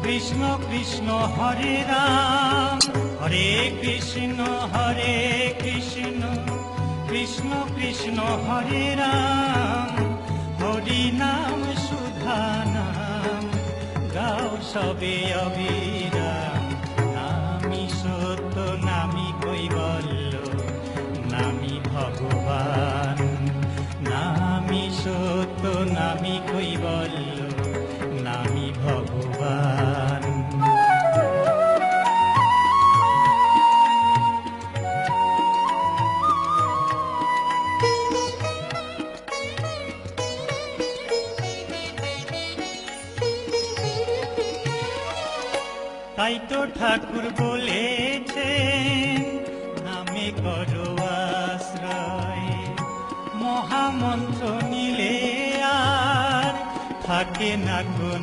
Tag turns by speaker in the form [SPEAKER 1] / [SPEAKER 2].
[SPEAKER 1] কৃষ্ণ কৃষ্ণ হরে রাম, হরে কৃষ্ণ কৃষ্ণ কৃষ্ণ হরে রাম। হরি নাম সুধা নাম গাও সবে অবিরাম। নামি সত্য নামি কৈবল্য নামি ভগবান। নামি সত্য নামি কৈবল্য নামি ভগবান। তাই তো ঠাকুর বলেছেন নামে করো আশ্রয়। মহামন্ত্র নিলে আর থাকে না কোন